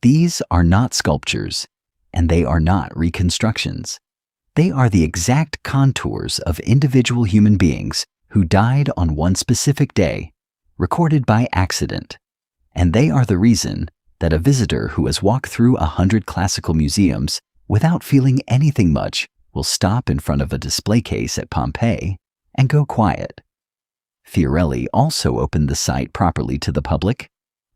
These are not sculptures, and they are not reconstructions. They are the exact contours of individual human beings who died on one specific day, recorded by accident. And they are the reason that a visitor who has walked through 100 classical museums without feeling anything much will stop in front of a display case at Pompeii and go quiet. Fiorelli also opened the site properly to the public,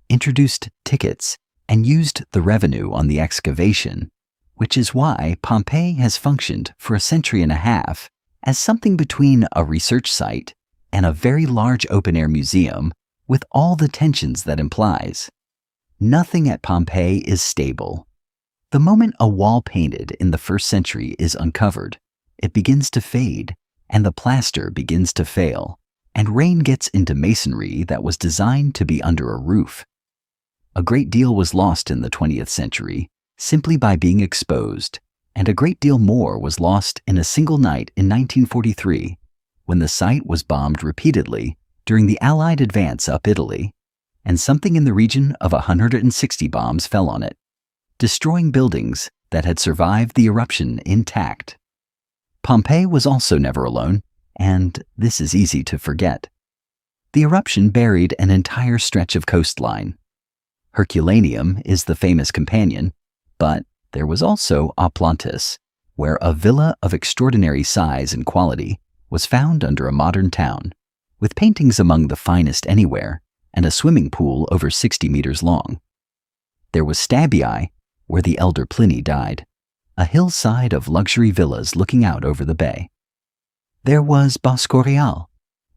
introduced tickets, and used the revenue on the excavation, which is why Pompeii has functioned for a century and a half as something between a research site and a very large open-air museum with all the tensions that implies. Nothing at Pompeii is stable. The moment a wall painted in the 1st century is uncovered, it begins to fade, and the plaster begins to fail, and rain gets into masonry that was designed to be under a roof. A great deal was lost in the 20th century simply by being exposed, and a great deal more was lost in a single night in 1943, when the site was bombed repeatedly during the Allied advance up Italy, and something in the region of 160 bombs fell on it, destroying buildings that had survived the eruption intact. Pompeii was also never alone, and this is easy to forget. The eruption buried an entire stretch of coastline. Herculaneum is the famous companion, but there was also Oplantis, where a villa of extraordinary size and quality was found under a modern town, with paintings among the finest anywhere, and a swimming pool over 60 meters long. There was Stabii, where the elder Pliny died, a hillside of luxury villas looking out over the bay. There was Bosco Real,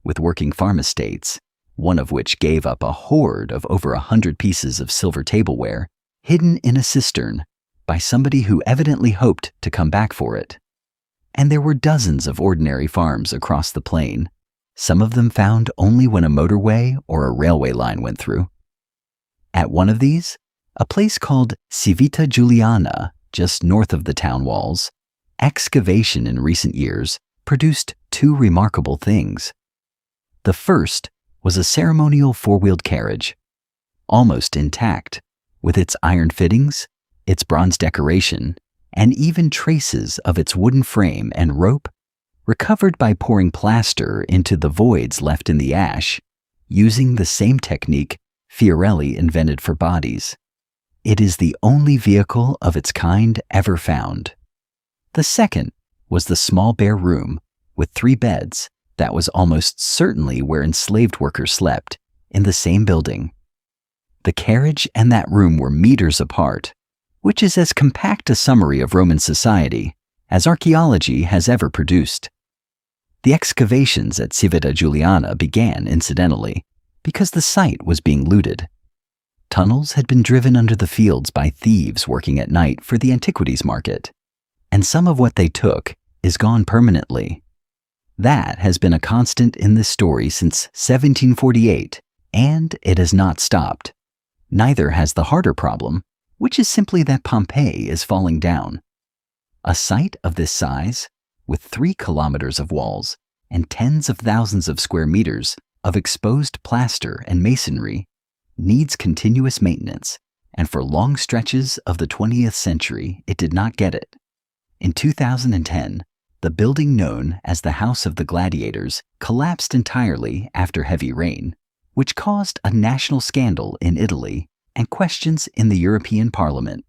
with working farm estates, one of which gave up a hoard of over 100 pieces of silver tableware hidden in a cistern by somebody who evidently hoped to come back for it. And there were dozens of ordinary farms across the plain, some of them found only when a motorway or a railway line went through. At one of these, a place called Civita Giuliana, just north of the town walls, excavation in recent years produced 2 remarkable things. The first was a ceremonial 4-wheeled carriage, almost intact, with its iron fittings, its bronze decoration, and even traces of its wooden frame and rope recovered by pouring plaster into the voids left in the ash, using the same technique Fiorelli invented for bodies. It is the only vehicle of its kind ever found. The second was the small bare room with 3 beds that was almost certainly where enslaved workers slept in the same building. The carriage and that room were meters apart, which is as compact a summary of Roman society as archaeology has ever produced. The excavations at Civita Juliana began, incidentally, because the site was being looted. Tunnels had been driven under the fields by thieves working at night for the antiquities market, and some of what they took is gone permanently. That has been a constant in this story since 1748, and it has not stopped. Neither has the harder problem, which is simply that Pompeii is falling down. A site of this size, with 3 kilometers of walls and tens of thousands of square meters of exposed plaster and masonry, needs continuous maintenance, and for long stretches of the 20th century, it did not get it. In 2010, the building known as the House of the Gladiators collapsed entirely after heavy rain, which caused a national scandal in Italy and questions in the European Parliament.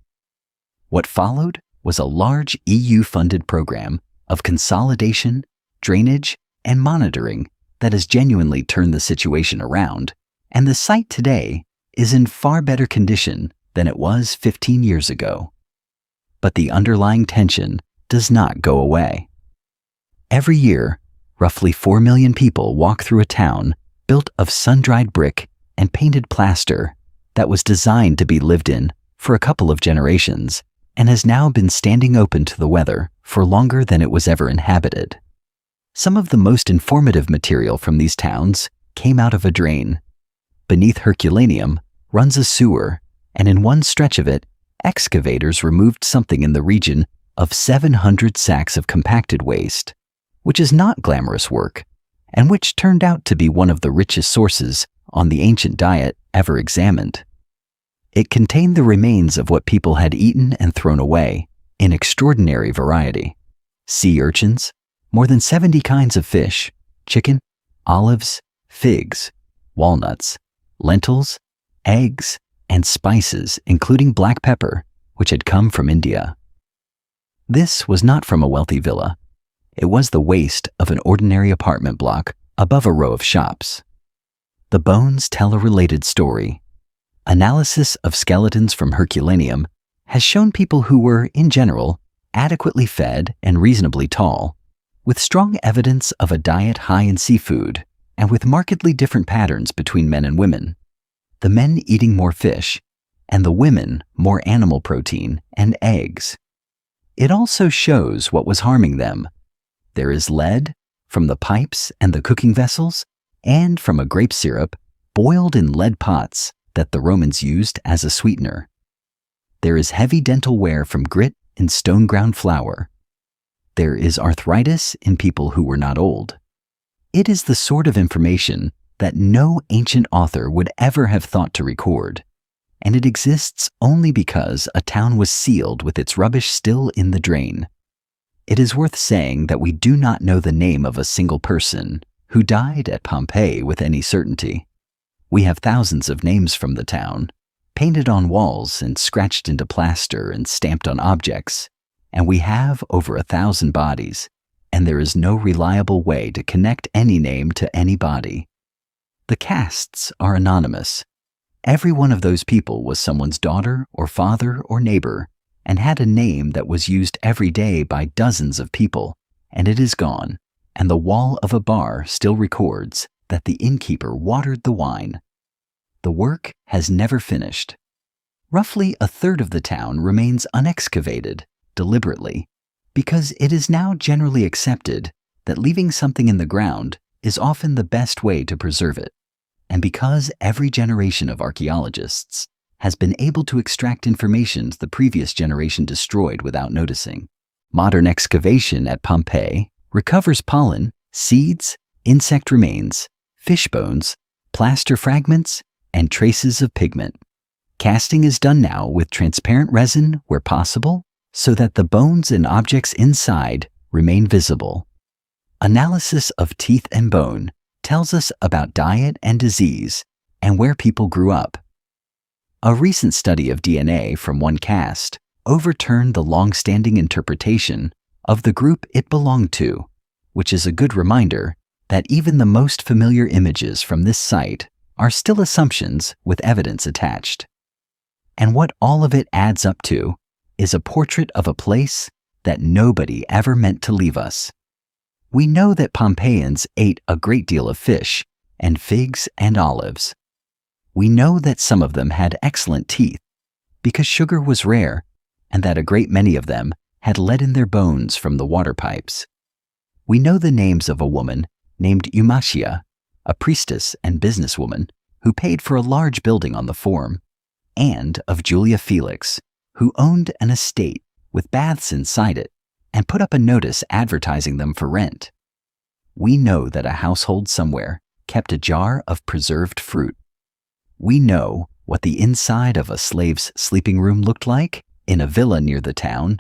What followed was a large EU-funded program of consolidation, drainage, and monitoring that has genuinely turned the situation around, and the site today is in far better condition than it was 15 years ago. But the underlying tension does not go away. Every year, roughly 4 million people walk through a town built of sun-dried brick and painted plaster that was designed to be lived in for a couple of generations and has now been standing open to the weather for longer than it was ever inhabited. Some of the most informative material from these towns came out of a drain. Beneath Herculaneum runs a sewer, and in one stretch of it, excavators removed something in the region of 700 sacks of compacted waste, which is not glamorous work, and which turned out to be one of the richest sources on the ancient diet ever examined. It contained the remains of what people had eaten and thrown away in extraordinary variety: sea urchins, more than 70 kinds of fish, chicken, olives, figs, walnuts, lentils, eggs, and spices, including black pepper, which had come from India. This was not from a wealthy villa. It was the waste of an ordinary apartment block above a row of shops. The bones tell a related story. Analysis of skeletons from Herculaneum has shown people who were, in general, adequately fed and reasonably tall, with strong evidence of a diet high in seafood and with markedly different patterns between men and women, the men eating more fish and the women more animal protein and eggs. It also shows what was harming them. There is lead from the pipes and the cooking vessels, and from a grape syrup boiled in lead pots that the Romans used as a sweetener. There is heavy dental wear from grit in stone-ground flour. There is arthritis in people who were not old. It is the sort of information that no ancient author would ever have thought to record, and it exists only because a town was sealed with its rubbish still in the drain. It is worth saying that we do not know the name of a single person who died at Pompeii with any certainty. We have thousands of names from the town, painted on walls and scratched into plaster and stamped on objects, and we have over 1,000 bodies, and there is no reliable way to connect any name to any body. The casts are anonymous. Every one of those people was someone's daughter or father or neighbor and had a name that was used every day by dozens of people, and it is gone, and the wall of a bar still records that the innkeeper watered the wine. The work has never finished. Roughly a third of the town remains unexcavated, deliberately, because it is now generally accepted that leaving something in the ground is often the best way to preserve it, and because every generation of archaeologists has been able to extract information the previous generation destroyed without noticing. Modern excavation at Pompeii recovers pollen, seeds, insect remains, fish bones, plaster fragments, and traces of pigment. Casting is done now with transparent resin where possible, so that the bones and objects inside remain visible. Analysis of teeth and bone tells us about diet and disease and where people grew up. A recent study of DNA from one cast overturned the long-standing interpretation of the group it belonged to, which is a good reminder that even the most familiar images from this site are still assumptions with evidence attached. And what all of it adds up to is a portrait of a place that nobody ever meant to leave us. We know that Pompeians ate a great deal of fish and figs and olives. We know that some of them had excellent teeth because sugar was rare and that a great many of them had lead in their bones from the water pipes. We know the names of a woman named Eumatia, a priestess and businesswoman who paid for a large building on the Forum, and of Julia Felix, who owned an estate with baths inside it and put up a notice advertising them for rent. We know that a household somewhere kept a jar of preserved fruit. We know what the inside of a slave's sleeping room looked like in a villa near the town,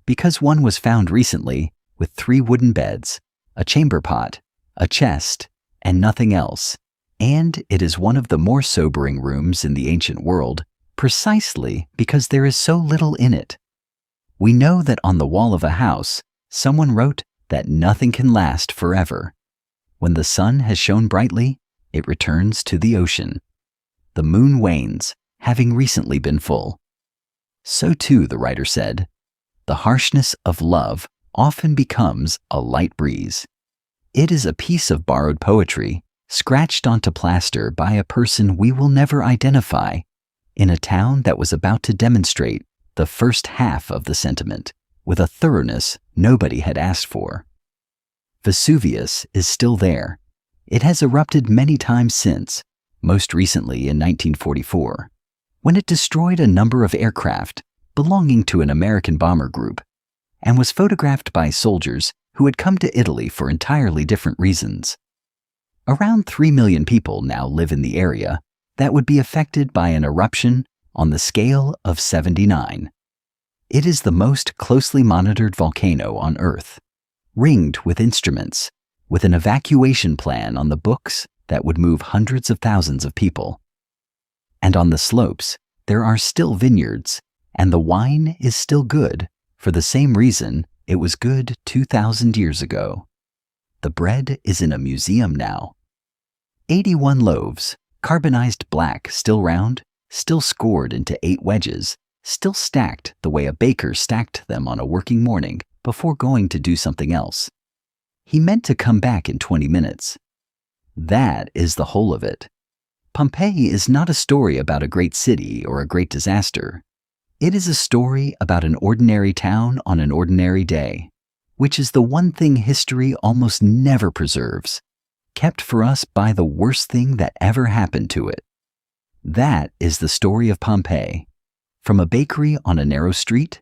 because one was found recently with 3 wooden beds, a chamber pot, a chest, and nothing else, and it is one of the more sobering rooms in the ancient world precisely because there is so little in it. We know that on the wall of a house, someone wrote that nothing can last forever. When the sun has shone brightly, it returns to the ocean. The moon wanes, having recently been full. So too, the writer said, the harshness of love often becomes a light breeze. It is a piece of borrowed poetry, scratched onto plaster by a person we will never identify, in a town that was about to demonstrate the first half of the sentiment with a thoroughness nobody had asked for. Vesuvius is still there. It has erupted many times since, most recently in 1944, when it destroyed a number of aircraft belonging to an American bomber group, and was photographed by soldiers who had come to Italy for entirely different reasons. Around 3 million people now live in the area that would be affected by an eruption on the scale of 79. It is the most closely monitored volcano on Earth, ringed with instruments, with an evacuation plan on the books that would move hundreds of thousands of people. And on the slopes, there are still vineyards, and the wine is still good for the same reason it was good 2,000 years ago. The bread is in a museum now. 81 loaves, carbonized black, still round, still scored into 8 wedges, still stacked the way a baker stacked them on a working morning before going to do something else. He meant to come back in 20 minutes. That is the whole of it. Pompeii is not a story about a great city or a great disaster. It is a story about an ordinary town on an ordinary day, which is the one thing history almost never preserves, kept for us by the worst thing that ever happened to it. That is the story of Pompeii, from a bakery on a narrow street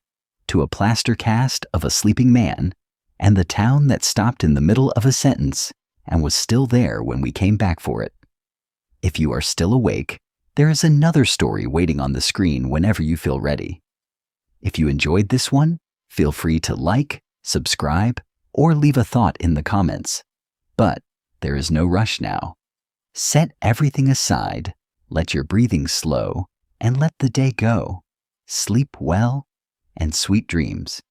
to a plaster cast of a sleeping man, and the town that stopped in the middle of a sentence and was still there when we came back for it. If you are still awake, there is another story waiting on the screen whenever you feel ready. If you enjoyed this one, feel free to like, subscribe, or leave a thought in the comments. But there is no rush now. Set everything aside, let your breathing slow, and let the day go. Sleep well, and sweet dreams.